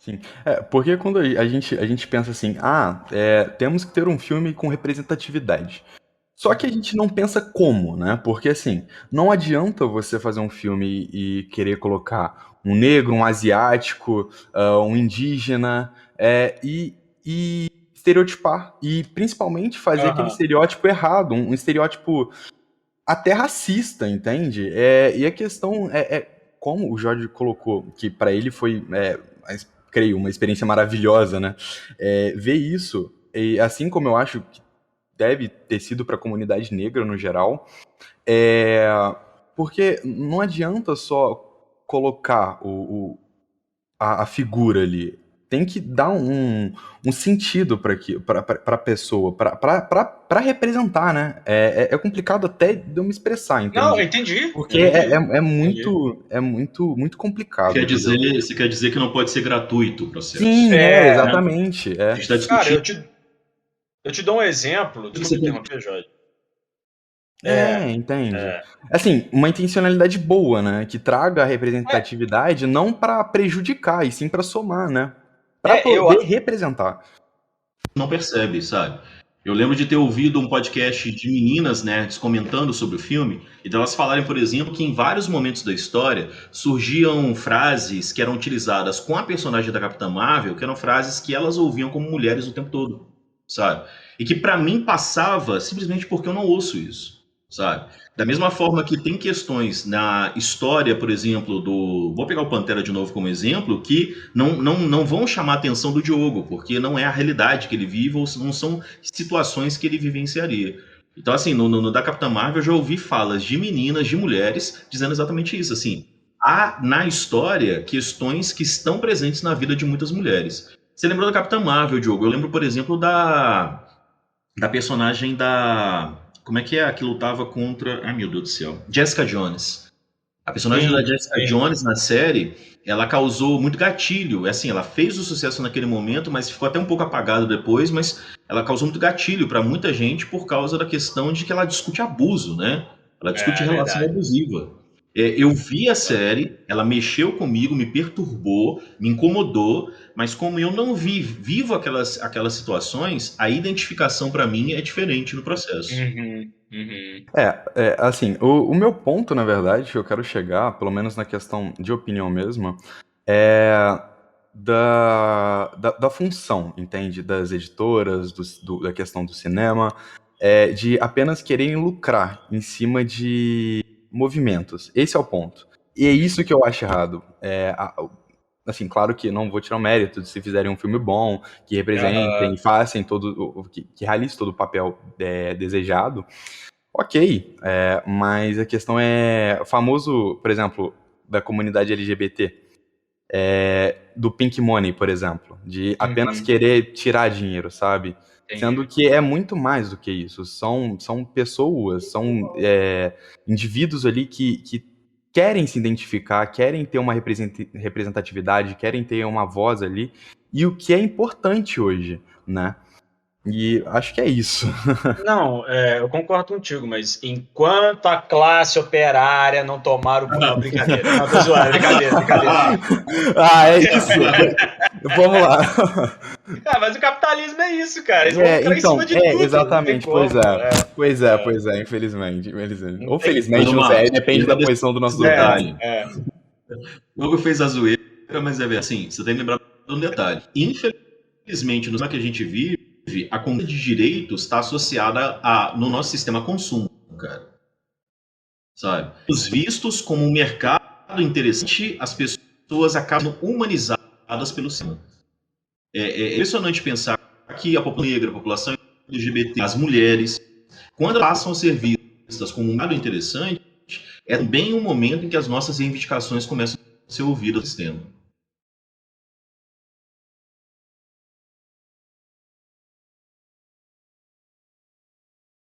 Sim. Porque quando a gente pensa assim, temos que ter um filme com representatividade. Só que a gente não pensa como, né? Porque assim, não adianta você fazer um filme e querer colocar um negro, um asiático, um indígena, e estereotipar. E principalmente fazer aquele Aham. estereótipo errado, um estereótipo até racista, entende? E a questão como o Jorge colocou, que para ele foi, creio, uma experiência maravilhosa, né? Ver isso, e assim como eu acho que deve ter sido para a comunidade negra no geral, é, porque não adianta só colocar a figura ali. Tem que dar um sentido para a pessoa, para representar, né? É complicado até de eu me expressar, Não, eu entende? entendi, Porque eu entendi, entendi. muito complicado, entendeu? Você quer dizer que não pode ser gratuito o processo, Sim, É, né? exatamente. A gente está cara, discutindo eu te dou um exemplo, que desculpa você tem. interromper, Jorge. É, Entende? é, Assim, uma intencionalidade boa, né? Que traga a é, representatividade não para prejudicar, e sim para somar, né? Para é, eu, poder representar. Não percebe, sabe? Eu lembro de ter ouvido um podcast de meninas nerds comentando sobre o filme, e delas falarem, por exemplo, que em vários momentos da história surgiam frases que eram utilizadas com a personagem da Capitã Marvel, que eram frases que elas ouviam como mulheres o tempo todo, sabe? E que pra mim passava simplesmente porque eu não ouço isso, sabe? Da mesma forma que tem questões na história, por exemplo, do. Vou pegar o Pantera de novo como exemplo, que não vão chamar a atenção do Diogo, porque não é a realidade que ele vive, ou não são situações que ele vivenciaria. Então, assim, no da Capitã Marvel eu já ouvi falas de meninas, de mulheres, dizendo exatamente isso, assim. Há na história questões que estão presentes na vida de muitas mulheres. Você lembrou da Capitã Marvel, Diogo? Eu lembro, por exemplo, da personagem da. Como é que é? A que lutava contra. Ai, meu Deus do céu. Jessica Jones. A personagem da sim, Jessica sim. Jones na série, ela causou muito gatilho. É assim, ela fez o sucesso naquele momento, mas ficou até um pouco apagado depois, mas ela causou muito gatilho para muita gente por causa da questão de que ela discute abuso, né? Ela discute É relação verdade. abusiva. Eu vi a série, ela mexeu comigo, me perturbou, me incomodou, mas como eu não vivo aquelas situações, a identificação para mim é diferente no processo. Uhum, uhum. Assim, o meu ponto, na verdade, que eu quero chegar, pelo menos na questão de opinião mesmo, é da função, entende? Das editoras, da questão do cinema, de apenas quererem lucrar em cima de movimentos. Esse é o ponto. E é isso que eu acho errado. Assim, claro que não vou tirar o mérito de se fizerem um filme bom, que representem, Aham. e façam que realize todo o papel desejado. Ok, mas a questão é o famoso, por exemplo, da comunidade LGBT, do Pink Money, por exemplo, de apenas Uhum. querer tirar dinheiro, sabe? Sendo Entendi. que é muito mais do que isso. São pessoas, são indivíduos ali que querem se identificar, querem ter uma representatividade, querem ter uma voz ali, e o que é importante hoje, né? E acho que é isso. Não, eu concordo contigo, mas enquanto a classe operária não tomar o. Não, brincadeira. Não, tô zoando, brincadeira, brincadeira. É isso. Vamos lá. Ah, mas o capitalismo é isso, cara. Eles vão lucrar em cima Então, de tudo, não tem exatamente, pois como. é. Pois é, infelizmente, infelizmente. Não Ou tem felizmente, Mas, não sei, aí Marcos, depende da lembra posição do nosso desse É, ouvinte. detalhe. é. O Hugo fez a zoeira, mas assim, você tem que lembrar de um detalhe. Infelizmente, no sistema que a gente vive, a conquista de direitos está associada no nosso sistema a consumo, cara. Sabe? Os vistos como um mercado interessante, as pessoas acabam humanizadas pelo sistema. É impressionante pensar que a população negra, a população LGBT, as mulheres, quando passam a ser vistas como um mercado interessante, é bem um momento em que as nossas reivindicações começam a ser ouvidas no sistema.